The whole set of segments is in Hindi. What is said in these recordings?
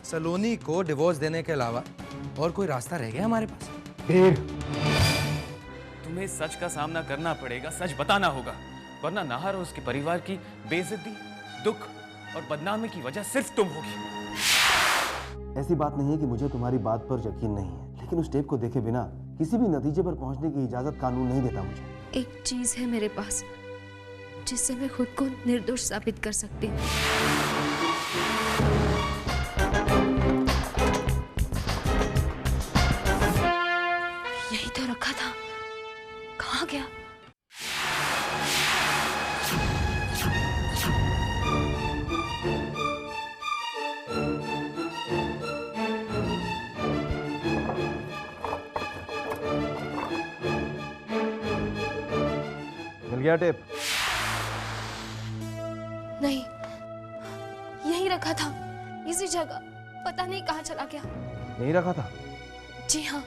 सलोनी को डिवोर्स देने के अलावा और कोई रास्ता रह गया हमारे पास? फिर तुम्हें सच का सामना करना पड़ेगा, सच बताना होगा, वरना नाहर और उसके परिवार की बेइज्जती, दुख और बदनामी की वजह सिर्फ तुम होगी। ऐसी बात नहीं है कि मुझे तुम्हारी बात पर यकीन नहीं है, लेकिन उस टेप को देखे बिना किसी भी नतीजे पर पहुंचने की इजाजत कानून नहीं देता मुझे। एक चीज है मेरे पास जिससे मैं खुद को निर्दोष साबित कर सकती हूँ। यही तो रखा था, कहाँ गया? मिल गया टेप? नहीं, यही रखा था, इसी जगह, पता नहीं कहाँ चला गया। यही रखा था? जी हाँ।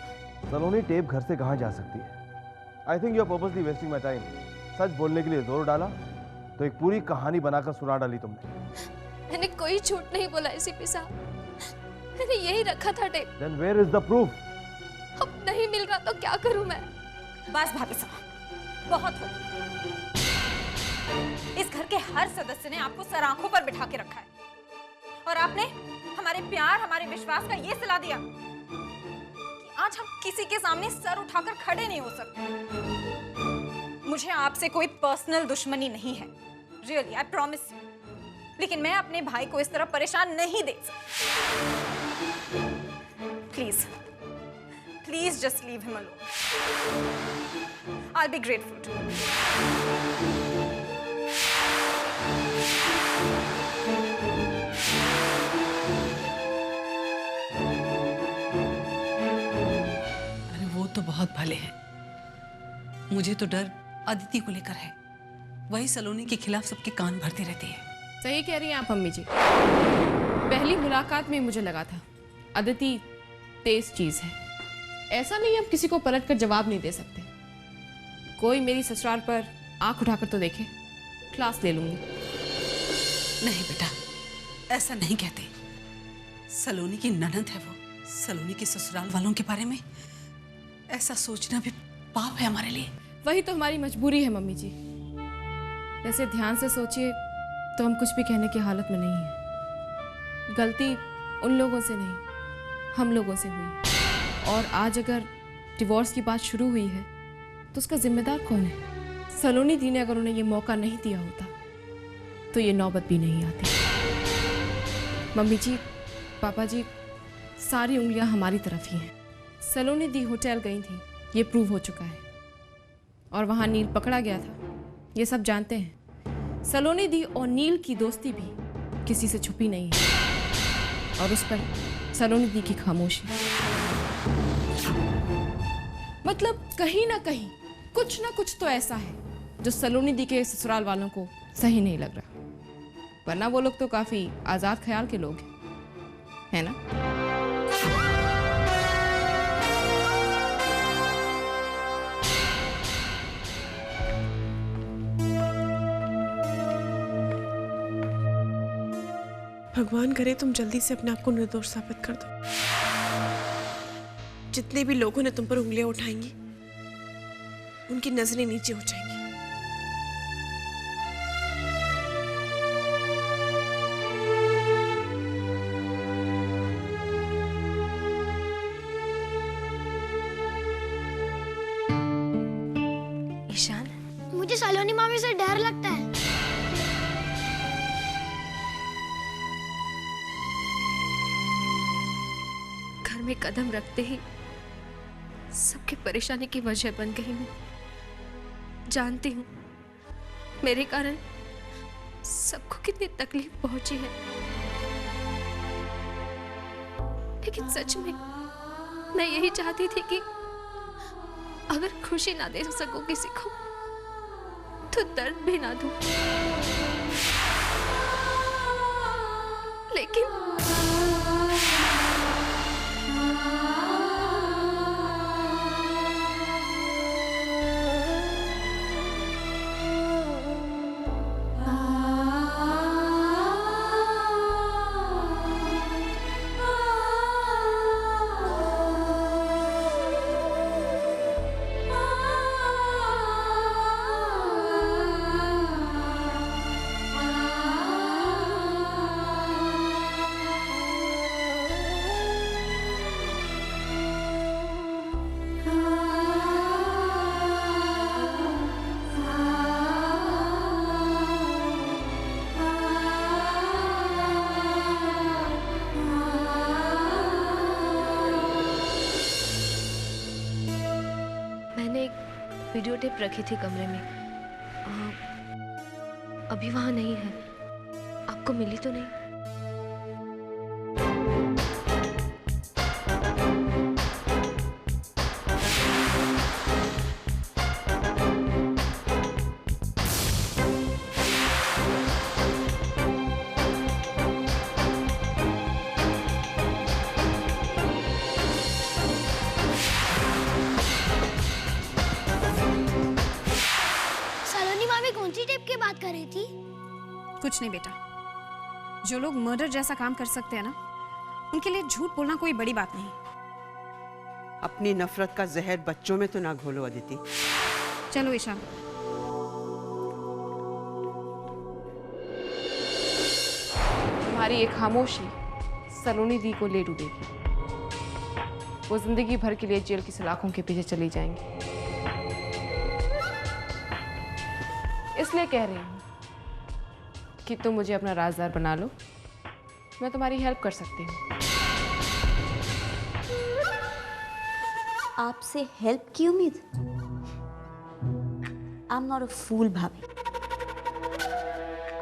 सलोनी टेप घर से कहाँ जा सकती है? I think you are purposely wasting my time. सच बोलने के लिए जोर डाला तो एक पूरी कहानी बनाकर सुना डाली तुमने। मैंने कोई झूठ नहीं बोला एसीपी साहब, मैंने यही रखा था tape. Then where is the proof? अब नहीं मिल रहा तो क्या करूं मैं? बस भाभी साहब, बहुत हो। इस घर के हर सदस्य ने आपको सर आंखों पर बिठा के रखा है और आपने हमारे प्यार, हमारे विश्वास का ये सिला दिया कि आज हम किसी के सामने सर उठाकर खड़े नहीं हो सकते। मुझे आपसे कोई पर्सनल दुश्मनी नहीं है, रियली, आई प्रॉमिस यू, लेकिन मैं अपने भाई को इस तरह परेशान नहीं देख सकती। Please please just leave him alone. I will be grateful to you. तो बहुत भले हैं। मुझे तो डर अदिति को लेकर है, वही सलोनी के खिलाफ सबके कान भरती रहती है। सही कह रही हैं आप अम्मी जी। पहली मुलाकात में मुझे लगा था अदिति तेज चीज है। ऐसा नहीं हम किसी को पलट कर जवाब नहीं दे सकते। कोई मेरी ससुराल पर आंख उठाकर तो देखे, क्लास ले लूंगी। नहीं बेटा, ऐसा नहीं कहते। सलोनी की ननद है वो। सलोनी के ससुराल वालों के बारे में ऐसा सोचना भी पाप है हमारे लिए। वही तो हमारी मजबूरी है मम्मी जी। वैसे ध्यान से सोचिए तो हम कुछ भी कहने की हालत में नहीं है। गलती उन लोगों से नहीं, हम लोगों से हुई है। और आज अगर डिवोर्स की बात शुरू हुई है तो उसका जिम्मेदार कौन है? सलोनी दी ने अगर उन्हें ये मौका नहीं दिया होता तो ये नौबत भी नहीं आती। मम्मी जी, पापा जी, सारी उंगलियां हमारी तरफ ही हैं। सलोनी दी होटल गई थी, ये प्रूव हो चुका है, और वहां नील पकड़ा गया था, ये सब जानते हैं। सलोनी दी और नील की दोस्ती भी किसी से छुपी नहीं है, और उस पर सलोनी दी की खामोशी। मतलब कहीं ना कहीं कुछ ना कुछ तो ऐसा है जो सलोनी दी के ससुराल वालों को सही नहीं लग रहा, वरना वो लोग तो काफी आजाद ख्याल के लोग हैं, है ना? भगवान करे तुम जल्दी से अपने आप को निर्दोष साबित कर दो। जितने भी लोगों ने तुम पर उंगलियां उठाएंगी उनकी नजरें नीचे हो जाएंगी। ईशान, मुझे सलोनी मामी से डर लगता है। घर में कदम रखते ही सबकी परेशानी की वजह बन गई मैं। जानती हूँ मेरे कारण सबको कितनी तकलीफ पहुंची है, लेकिन सच में मैं यही चाहती थी कि अगर खुशी ना दे सकूं किसी को तो दर्द भी ना दूं, लेकिन वीडियो टेप रखी थी कमरे में। अभी वहाँ नहीं है। आपको मिली तो नहीं? सलोनी मामी कौन सी टेप की बात कर रही थी? कुछ नहीं बेटा, जो लोग मर्डर जैसा काम कर सकते हैं ना, उनके लिए झूठ बोलना कोई बड़ी बात नहीं। अपनी नफरत का जहर बच्चों में तो ना घोलो अदिति। चलो ईशा, तुम्हारी एक खामोशी सलोनी दी को ले डूबेगी। वो जिंदगी भर के लिए जेल की सलाखों के पीछे चली जाएंगी। इसलिए कह रही हूँ कि तुम मुझे अपना राजदार बना लो, मैं तुम्हारी हेल्प कर सकती हूँ। आपसे हेल्प की उम्मीद? आई एम नॉट अ फूल भाभी।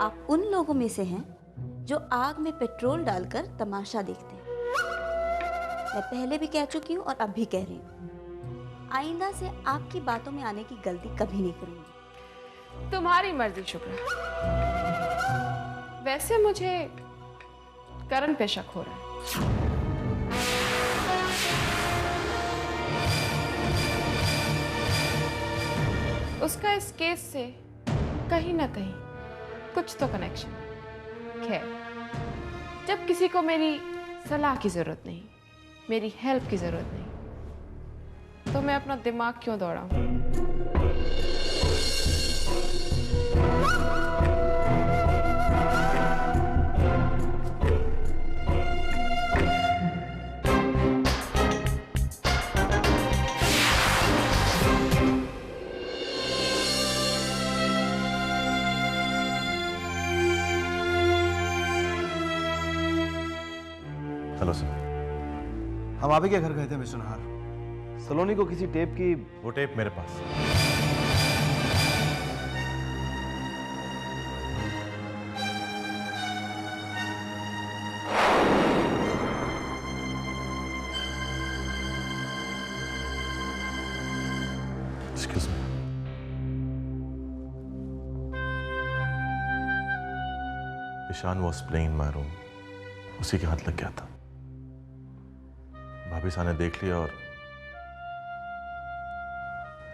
आप उन लोगों में से हैं जो आग में पेट्रोल डालकर तमाशा देखते हैं। मैं पहले भी कह चुकी हूँ और अब भी कह रही हूँ, आइंदा से आपकी बातों में आने की गलती कभी नहीं करूँगी। तुम्हारी मर्जी शुक्र। वैसे मुझे करण पे शक हो रहा है। उसका इस केस से कहीं ना कहीं कुछ तो कनेक्शन। खैर, जब किसी को मेरी सलाह की जरूरत नहीं, मेरी हेल्प की जरूरत नहीं, तो मैं अपना दिमाग क्यों दौड़ाऊं? हेलो सर, हम आप ही के घर गए थे मिस्टर नहार। सलोनी को किसी टेप की। वो टेप मेरे पास। Excuse me. Ishaan was playing in my room, उसी के हाथ लग गया था। भाभी साहब ने देख लिया और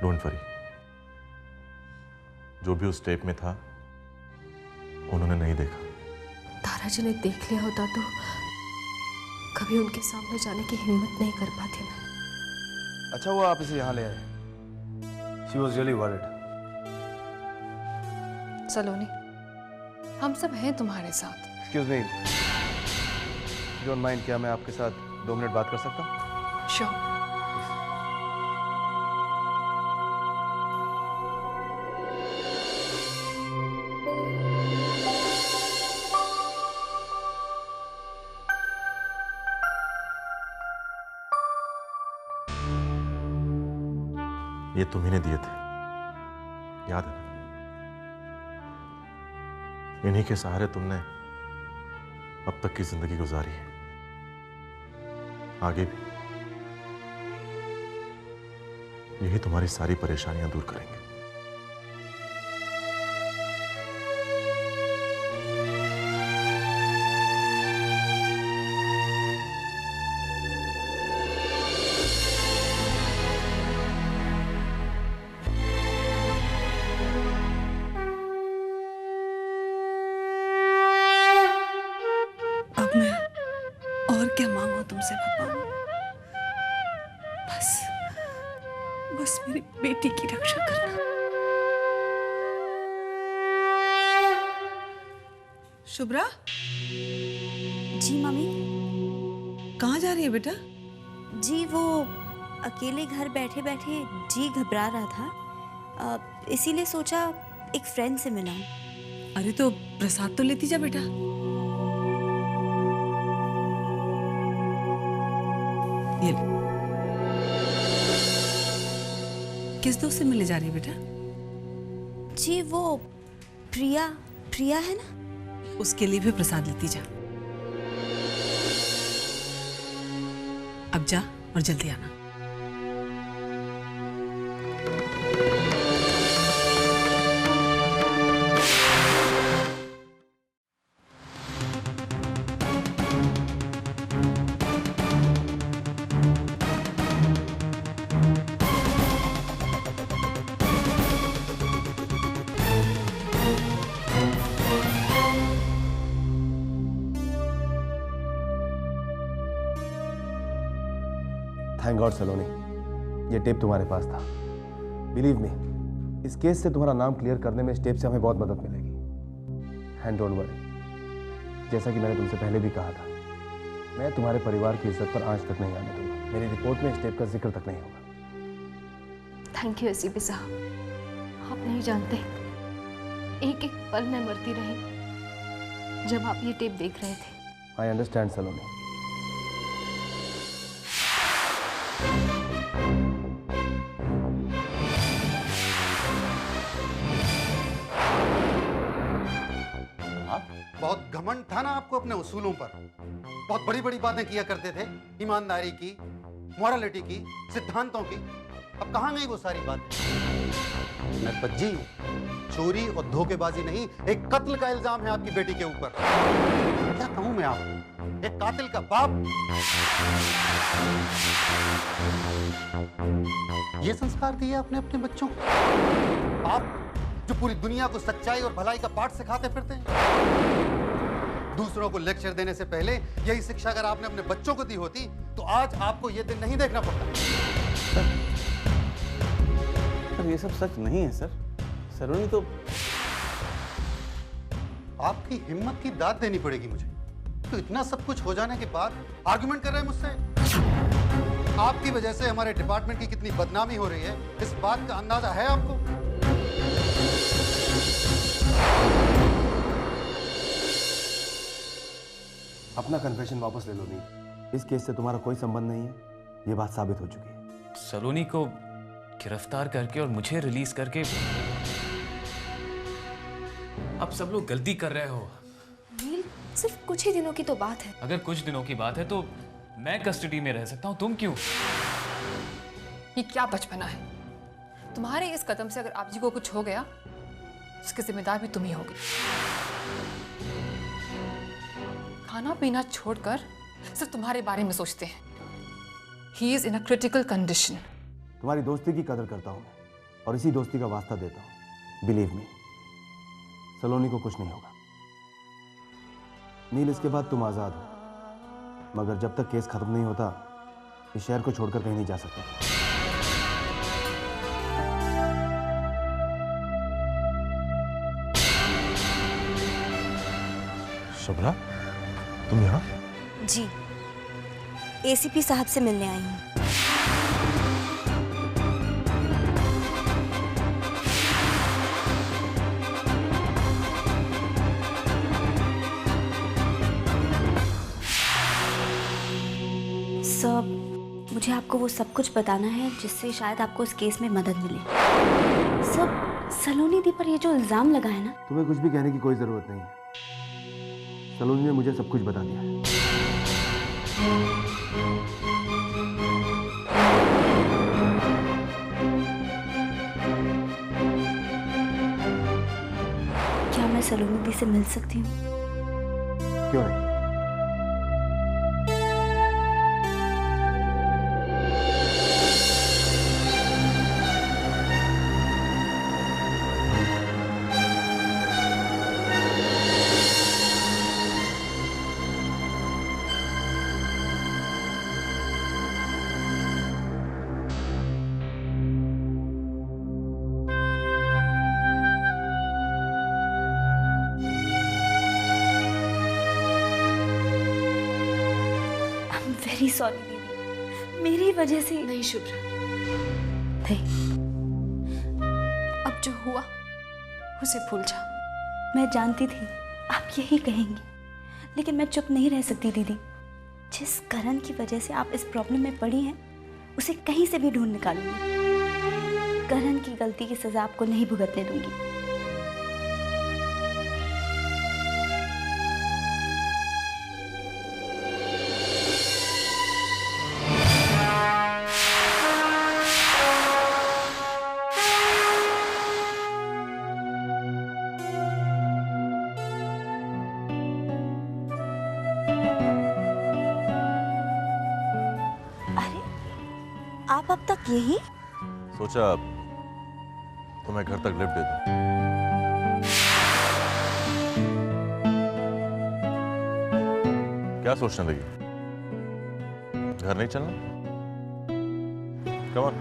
डोंट वरी, जो भी उस टेप में था उन्होंने नहीं देखा। तारा जी ने देख लिया होता तो कभी उनके सामने जाने की हिम्मत नहीं कर पाती मैं। अच्छा हुआ आप इसे यहाँ ले आए। She was really worried. सलोनी, हम सब हैं तुम्हारे साथ। Excuse me. Don't mind, क्या मैं आपके साथ 2 मिनट बात कर सकता हूँ? श्योर। ये तुम्ही ने दिए थे, याद है ना? इन्हीं के सहारे तुमने अब तक की जिंदगी गुजारी है, आगे भी यही तुम्हारी सारी परेशानियां दूर करेंगे। अब मैं और क्या मांगू तुमसे भगवान? बस बस मेरी बेटी की रक्षा करना। शुभ्रा, जी मम्मी। कहाँ जा रही है बेटा? जी वो अकेले घर बैठे बैठे जी घबरा रहा था, इसीलिए सोचा एक फ्रेंड से मिलाऊं। अरे तो प्रसाद तो लेती जा बेटा। ये ले। किस दोस्त से मिलने जा रही है बेटा? जी वो प्रिया है ना, उसके लिए भी प्रसाद लेती जा। अब जा और जल्दी आना। थैंक गॉड सलोनी, ये टेप तुम्हारे पास था। बिलीव मी, इस केस से तुम्हारा नाम क्लियर करने में इस टेप से हमें बहुत मदद मिलेगी। एंड डोंट वरी, जैसा कि मैंने तुमसे पहले भी कहा था, मैं तुम्हारे परिवार की इज्जत पर आंच तक नहीं आने दूंगा। मेरी रिपोर्ट में इस टेप का जिक्र तक नहीं होगा। थैंक यू एसीपी साहब, आप नहीं जानते एक एक पल मैं मरती रही जब आप ये टेप देख रहे थे। आई अंडरस्टैंड सलोनी। बहुत घमंड था ना आपको अपने उसूलों पर। बहुत बड़ी बड़ी बातें किया करते थे, ईमानदारी की, मॉरलिटी की, सिद्धांतों की। अब कहाँ गई वो सारी बातें? नरपत जी, चोरी और धोखेबाजी नहीं, एक कत्ल का इल्जाम है आपकी बेटी के ऊपर। क्या कहूं मैं आपको, एक कातिल का बाप। ये संस्कार दिए आपने अपने बच्चों को? आप जो पूरी दुनिया को सच्चाई और भलाई का पाठ सिखाते फिरते हैं। दूसरों को लेक्चर देने से पहले यही शिक्षा अगर आपने अपने बच्चों को दी होती तो आज आपको यह दिन नहीं देखना पड़ता। सर ये सब सच नहीं है सर। सलोनी तो आपकी हिम्मत की दाद देनी पड़ेगी मुझे। तो इतना सब कुछ हो जाने के बाद आर्गुमेंट कर रहे हैं मुझसे। आपकी वजह से हमारे डिपार्टमेंट की कितनी बदनामी हो रही है, इस बात का अंदाजा है आपको? अपना कन्फेशन वापस ले लो। नहीं, इस केस से तुम्हारा कोई संबंध नहीं है, ये बात साबित हो चुकी है। सलोनी को गिरफ्तार करके और मुझे रिलीज करके अब सब लोग गलती कर रहे हो। नील, सिर्फ कुछ ही दिनों की तो बात है। अगर कुछ दिनों की बात है तो मैं कस्टडी में रह सकता हूं, तुम क्यों? ये क्या बचपना है? तुम्हारे इस कदम से अगर आप जी को कुछ हो गया, उसकी जिम्मेदार भी तुम ही होगी। खाना पीना छोड़कर सिर्फ तुम्हारे बारे में सोचते हैं। He is in a critical condition. तुम्हारी दोस्ती की कदर करता हूं मैं और इसी दोस्ती का वास्ता देता हूं। बिलीव मी, सलोनी को कुछ नहीं होगा। नील, इसके बाद तुम आजाद हो, मगर जब तक केस खत्म नहीं होता इस शहर को छोड़कर कहीं नहीं जा सकते। शुभ्रा, तुम यहाँ? जी, एसीपी साहब से मिलने आई हूँ। सर, मुझे आपको वो सब कुछ बताना है जिससे शायद आपको इस केस में मदद मिले। सर, सलोनी दी पर ये जो इल्जाम लगा है ना। तुम्हें कुछ भी कहने की कोई जरूरत नहीं है। सलोनी ने मुझे सब कुछ बता दिया है। क्या मैं सलोनी दी से मिल सकती हूँ? क्यों नहीं? वेरी सॉरी दीदी, मेरी वजह से। नहीं शुभ्रा, नहीं, अब जो हुआ उसे भूल जा। मैं जानती थी आप यही कहेंगी, लेकिन मैं चुप नहीं रह सकती दीदी। जिस करण की वजह से आप इस प्रॉब्लम में पड़ी हैं, उसे कहीं से भी ढूंढ निकालूंगी। करण की गलती की सजा आपको नहीं भुगतने दूंगी। आप अब तक यही? सोचा तुम्हें घर तक लिफ्ट दे दूं। क्या सोचने लगी? घर नहीं चलना? Come on.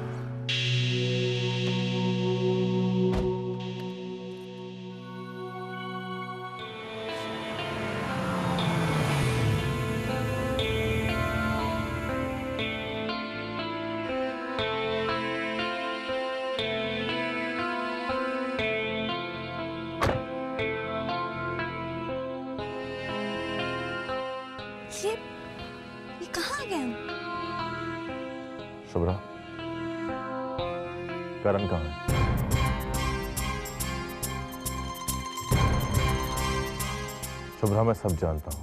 ये कहाँ आ गए हम? शुभ्रा, करण कहाँ है? शुभ्रा, मैं सब जानता हूँ।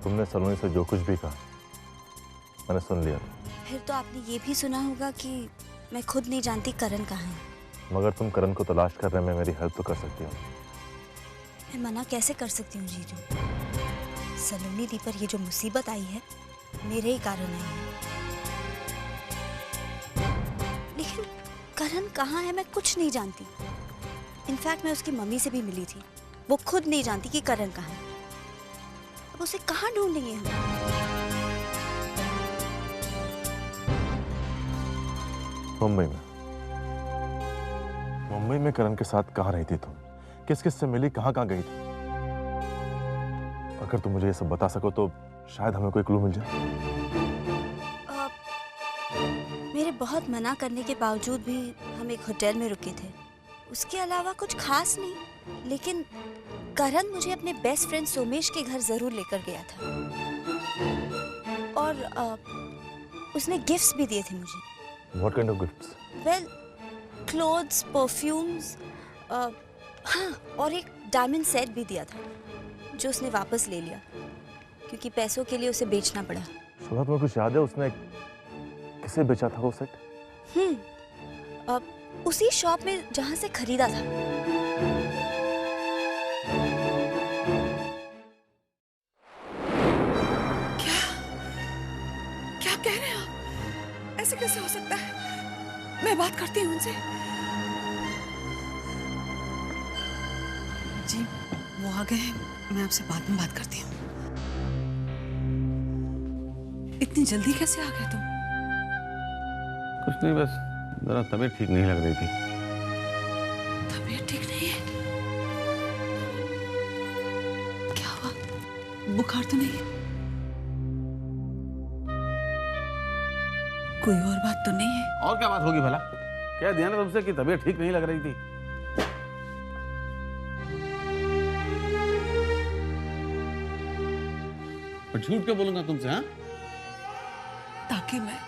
तुमने सलोनी से जो कुछ भी कहा मैंने सुन लिया। फिर तो आपने ये भी सुना होगा कि मैं खुद नहीं जानती करण कहाँ है। मगर तुम करण को तलाश करने में मेरी हेल्प तो कर सकती हो। मैं मना कैसे कर सकती हूँ जीजू? सलोनी दी पर ये जो मुसीबत आई है मेरे ही कारण आई है। लेकिन करण कहाँ है मैं कुछ नहीं जानती। इनफैक्ट मैं उसकी मम्मी से भी मिली थी, वो खुद नहीं जानती कि करण कहाँ है। अब उसे कहाँ ढूंढेंगे हम? मुंबई में। मुंबई में करण के साथ कहाँ रही थी तुम? किस किस से मिली? कहाँ कहाँ गई थी? अगर तुम मुझे ये सब बता सको तो शायद हमें कोई क्लू मिल जाए। मेरे बहुत मना करने के बावजूद भी हम एक होटल में रुके थे। उसके अलावा कुछ खास नहीं। लेकिन करण मुझे अपने बेस्ट फ्रेंड सोमेश के घर जरूर लेकर गया था और उसने गिफ्ट्स भी दिए थे मुझे। What kind of gifts? Well, clothes, perfumes, हाँ, और एक डायमंड सेट भी दिया था जो उसने वापस ले लिया क्योंकि पैसों के लिए उसे बेचना पड़ा। शुभ्रा, तुम्हें कुछ याद है उसने किसे बेचा था वो सेट? उसी शॉप में जहां से खरीदा था। क्या कह रहे हैं आप? ऐसे कैसे हो सकता है? मैं बात करती हूँ उनसे। जी वो आ गए हैं, मैं आपसे बाद में बात करती हूँ। इतनी जल्दी कैसे आ गए तुम? कुछ नहीं, बस जरा तबीयत ठीक नहीं लग रही थी। तबीयत ठीक नहीं है? क्या हुआ? बुखार तो नहीं है? कोई और बात तो नहीं है? और क्या बात होगी भला? क्या ध्यान है तुमसे कि तबीयत ठीक नहीं लग रही थी? पर झूठ क्यों बोलूंगा तुमसे? हाँ, ताकि मैं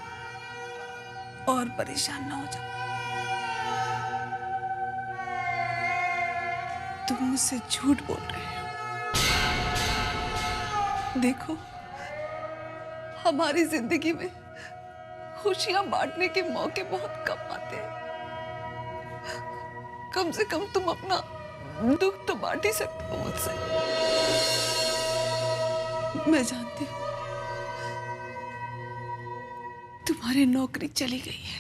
और परेशान ना हो जाऊं। तुम मुझसे झूठ बोल रहे हो। देखो, हमारी जिंदगी में खुशियां बांटने के मौके बहुत कम आते हैं। कम से कम तुम अपना दुख तो बांट ही सकते हो मुझसे। मैं जानती हूँ तुम्हारी नौकरी चली गई है।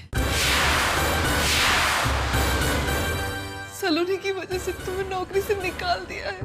सलोनी की वजह से तुम्हें नौकरी से निकाल दिया है।